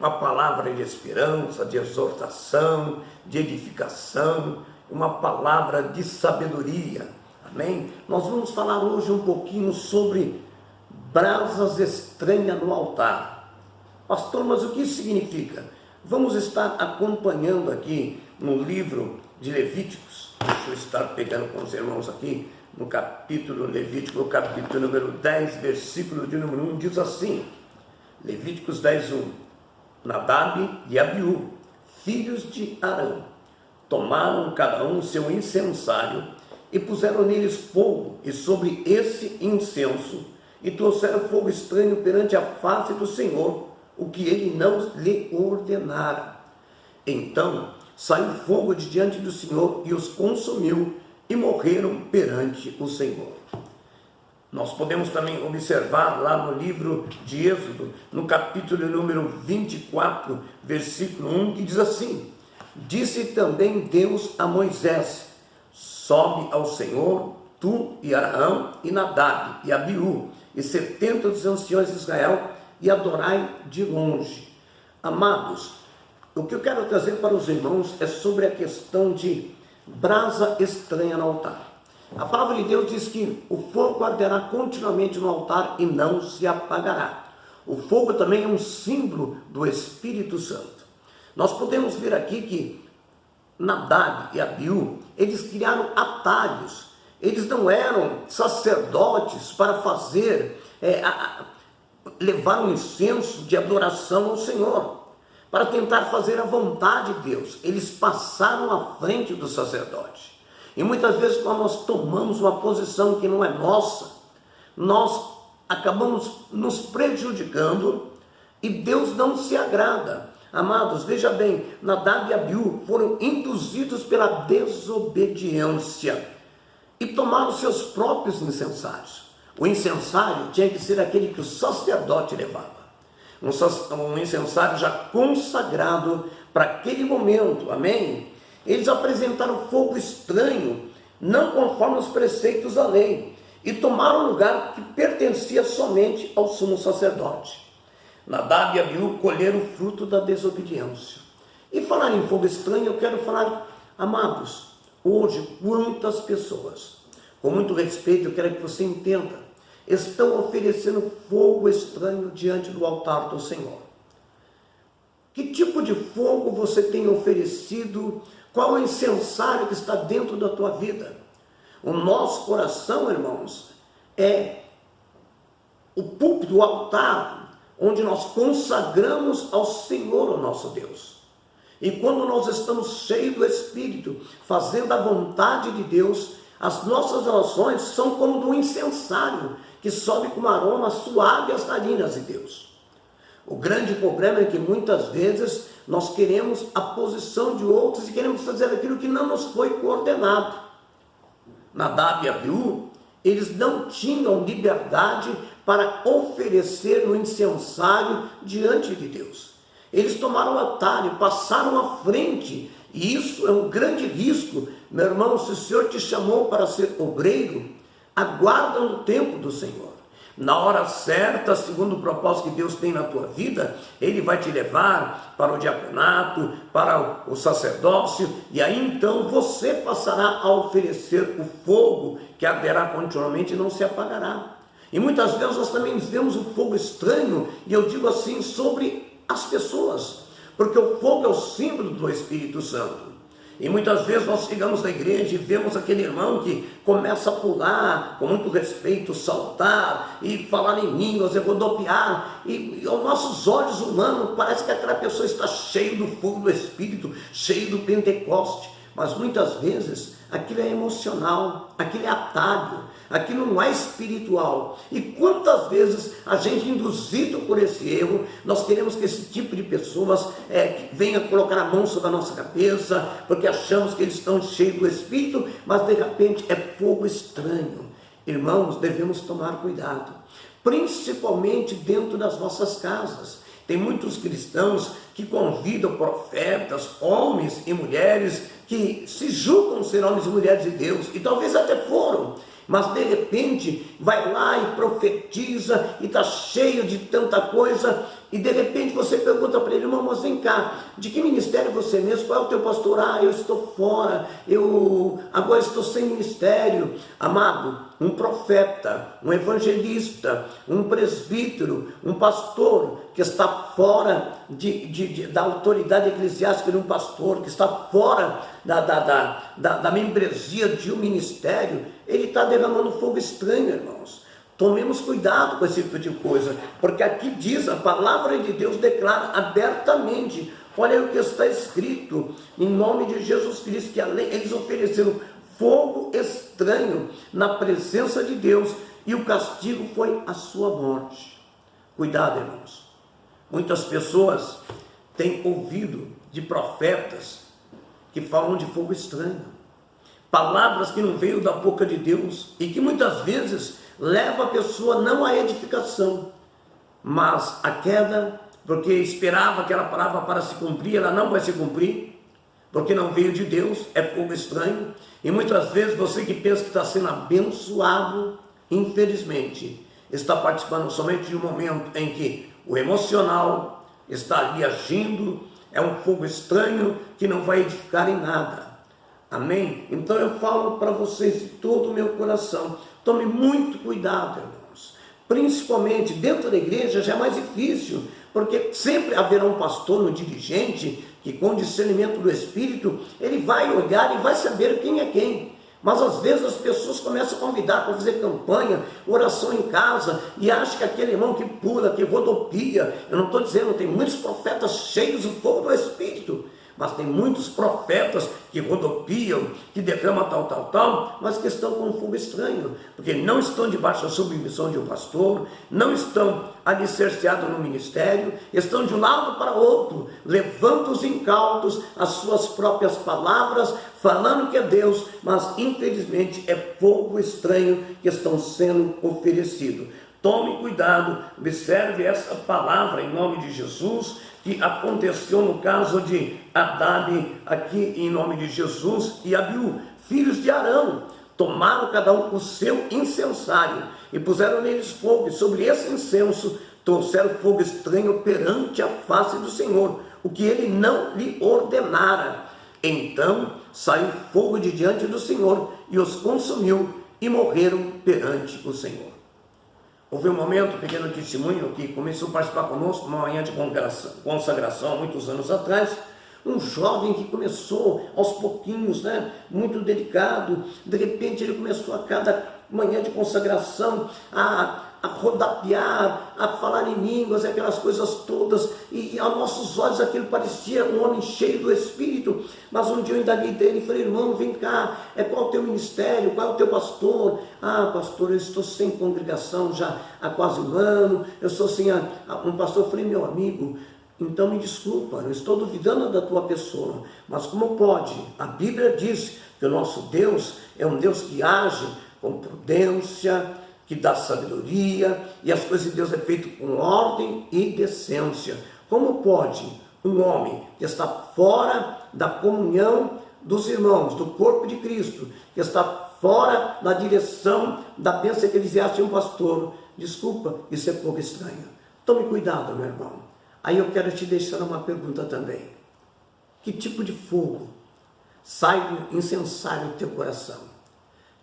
uma palavra de esperança, de exortação, de edificação, uma palavra de sabedoria, amém? Nós vamos falar hoje um pouquinho sobre brasas estranhas no altar. Pastor, mas o que isso significa? Vamos estar acompanhando aqui no livro de Levíticos. Deixa eu estar pegando com os irmãos aqui no capítulo Levítico, capítulo número 10, versículo de número 1, diz assim, Levíticos 10, 1, Nadab e Abiú, filhos de Arão, tomaram cada um seu incensário e puseram neles fogo, e sobre esse incenso, e trouxeram fogo estranho perante a face do Senhor, o que ele não lhe ordenara. Então saiu fogo de diante do Senhor e os consumiu, e morreram perante o Senhor. Nós podemos também observar lá no livro de Êxodo, no capítulo número 24, versículo 1, que diz assim, disse também Deus a Moisés, sobe ao Senhor, tu e Arão e Nadab e Abiú, e 70 dos anciões de Israel, e adorai de longe. Amados, o que eu quero trazer para os irmãos é sobre a questão de brasa estranha no altar. A palavra de Deus diz que o fogo arderá continuamente no altar e não se apagará. O fogo também é um símbolo do Espírito Santo. Nós podemos ver aqui que Nadab e Abiú, eles criaram atalhos. Eles não eram sacerdotes para fazer, levar um incenso de adoração ao Senhor, para tentar fazer a vontade de Deus. Eles passaram à frente do sacerdote. E muitas vezes, quando nós tomamos uma posição que não é nossa, nós acabamos nos prejudicando e Deus não se agrada. Amados, veja bem, Nadab e Abiú foram induzidos pela desobediência e tomaram seus próprios incensários. O incensário tinha que ser aquele que o sacerdote levava. Um incensário já consagrado para aquele momento, amém? Eles apresentaram fogo estranho, não conforme os preceitos da lei, e tomaram um lugar que pertencia somente ao sumo sacerdote. Nadab e Abiú colheram o fruto da desobediência. E falar em fogo estranho, eu quero falar, amados, hoje quantas pessoas, com muito respeito, eu quero que você entenda, estão oferecendo fogo estranho diante do altar do Senhor. Que tipo de fogo você tem oferecido? Qual é o incensário que está dentro da tua vida? O nosso coração, irmãos, é o púlpito, o altar, onde nós consagramos ao Senhor, o nosso Deus. E quando nós estamos cheios do Espírito, fazendo a vontade de Deus, as nossas orações são como do incensário, que sobe com um aroma suave às narinas de Deus. O grande problema é que muitas vezes nós queremos a posição de outros e queremos fazer aquilo que não nos foi coordenado. Nadab e Abiú, eles não tinham liberdade para oferecer no incensário diante de Deus. Eles tomaram atalho, passaram à frente, e isso é um grande risco. Meu irmão, se o Senhor te chamou para ser obreiro, aguarda no tempo do Senhor. Na hora certa, segundo o propósito que Deus tem na tua vida, Ele vai te levar para o diaconato, para o sacerdócio, e aí então você passará a oferecer o fogo que arderá continuamente e não se apagará. E muitas vezes nós também vemos o fogo estranho, e eu digo assim, sobre as pessoas, porque o fogo é o símbolo do Espírito Santo. E muitas vezes nós chegamos na igreja e vemos aquele irmão que começa a pular, com muito respeito, saltar e falar em línguas, e rodopiar, e aos nossos olhos humanos parece que aquela pessoa está cheia do fogo do Espírito, cheia do Pentecoste, mas muitas vezes aquilo é emocional, aquilo é atalho, aquilo não é espiritual. E quantas vezes a gente, induzido por esse erro, nós queremos que esse tipo de pessoas venha colocar a mão sobre a nossa cabeça, porque achamos que eles estão cheios do Espírito, mas de repente é fogo estranho. Irmãos, devemos tomar cuidado, principalmente dentro das nossas casas. Tem muitos cristãos que convidam profetas, homens e mulheres que se julgam ser homens e mulheres de Deus, e talvez até foram, mas de repente vai lá e profetiza e está cheio de tanta coisa, E de repente você pergunta para ele: irmão, mas vem cá, de que ministério você é mesmo? Qual é o teu pastor? Eu estou fora, eu agora estou sem ministério. Amado, um profeta, um evangelista, um presbítero, um pastor que está fora da autoridade eclesiástica de um pastor, que está fora da membresia de um ministério, ele está derramando fogo estranho, irmãos. Tomemos cuidado com esse tipo de coisa, porque aqui diz, a palavra de Deus declara abertamente, olha o que está escrito, em nome de Jesus Cristo, que eles ofereceram fogo estranho na presença de Deus, e o castigo foi a sua morte. Cuidado, irmãos. Muitas pessoas têm ouvido de profetas que falam de fogo estranho, palavras que não veio da boca de Deus, e que muitas vezes leva a pessoa não à edificação, mas à queda, porque esperava aquela palavra para se cumprir, ela não vai se cumprir, porque não veio de Deus, é fogo estranho. E muitas vezes você que pensa que está sendo abençoado, infelizmente, está participando somente de um momento em que o emocional está ali agindo, é um fogo estranho que não vai edificar em nada. Amém? Então eu falo para vocês de todo o meu coração, tome muito cuidado, irmãos. Principalmente dentro da igreja já é mais difícil, porque sempre haverá um pastor, um dirigente, que com discernimento do Espírito, ele vai olhar e vai saber quem é quem. Mas às vezes as pessoas começam a convidar para fazer campanha, oração em casa, e acham que aquele irmão que pula, que rodopia. Eu não estou dizendo, tem muitos profetas cheios do fogo do Espírito, mas tem muitos profetas que rodopiam, que derramam tal, mas que estão com um fogo estranho, porque não estão debaixo da submissão de um pastor, não estão alicerceados no ministério, estão de um lado para outro, levando os incautos, as suas próprias palavras, falando que é Deus, mas infelizmente é fogo estranho que estão sendo oferecido. Tome cuidado, observe essa palavra em nome de Jesus, que aconteceu no caso de Nadab, aqui em nome de Jesus, e Abiú, filhos de Arão, tomaram cada um o seu incensário e puseram neles fogo, e sobre esse incenso trouxeram fogo estranho perante a face do Senhor, o que ele não lhe ordenara. Então saiu fogo de diante do Senhor e os consumiu, e morreram perante o Senhor. Houve um momento, pequeno testemunho, que começou a participar conosco, uma manhã de consagração, muitos anos atrás, um jovem que começou aos pouquinhos, muito delicado, de repente ele começou a cada manhã de consagração a rodapiar, a falar em línguas, aquelas coisas todas, e aos nossos olhos aquilo parecia um homem cheio do Espírito. Mas um dia eu indaguei dele e falei: irmão, vem cá, qual é o teu ministério, qual é o teu pastor? Pastor, eu estou sem congregação já há quase um ano, eu estou sem um pastor. Eu falei: meu amigo, então me desculpa, eu estou duvidando da tua pessoa, mas como pode? A Bíblia diz que o nosso Deus é um Deus que age com prudência, que dá sabedoria, e as coisas de Deus é feito com ordem e decência. Como pode um homem que está fora da comunhão dos irmãos, do corpo de Cristo, que está fora da direção da bênção eclesiástica de um pastor? Desculpa, isso é fogo estranho. Tome cuidado, meu irmão. Aí eu quero te deixar uma pergunta também. Que tipo de fogo sai do incensário do teu coração?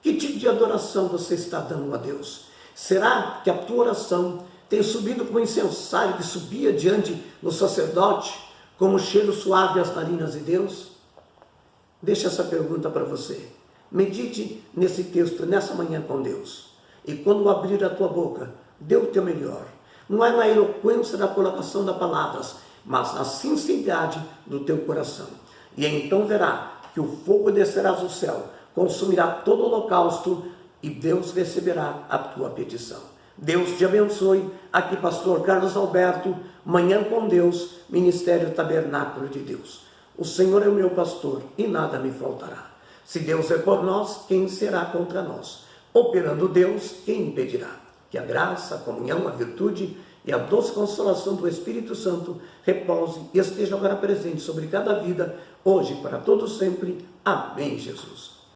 Que tipo de adoração você está dando a Deus? Será que a tua oração tem subido como incensário que subia diante do sacerdote, como cheiro suave às narinas de Deus? Deixa essa pergunta para você. Medite nesse texto, nessa manhã com Deus. E quando abrir a tua boca, dê o teu melhor. Não é na eloquência da colocação das palavras, mas na sinceridade do teu coração. E então verá que o fogo descerá do céu, consumirá todo o holocausto, e Deus receberá a tua petição. Deus te abençoe. Aqui pastor Carlos Alberto, Manhã com Deus, Ministério Tabernáculo de Deus. O Senhor é o meu pastor e nada me faltará. Se Deus é por nós, quem será contra nós? Operando Deus, quem impedirá? Que a graça, a comunhão, a virtude e a doce consolação do Espírito Santo repouse e esteja agora presente sobre cada vida, hoje e para todos sempre. Amém, Jesus.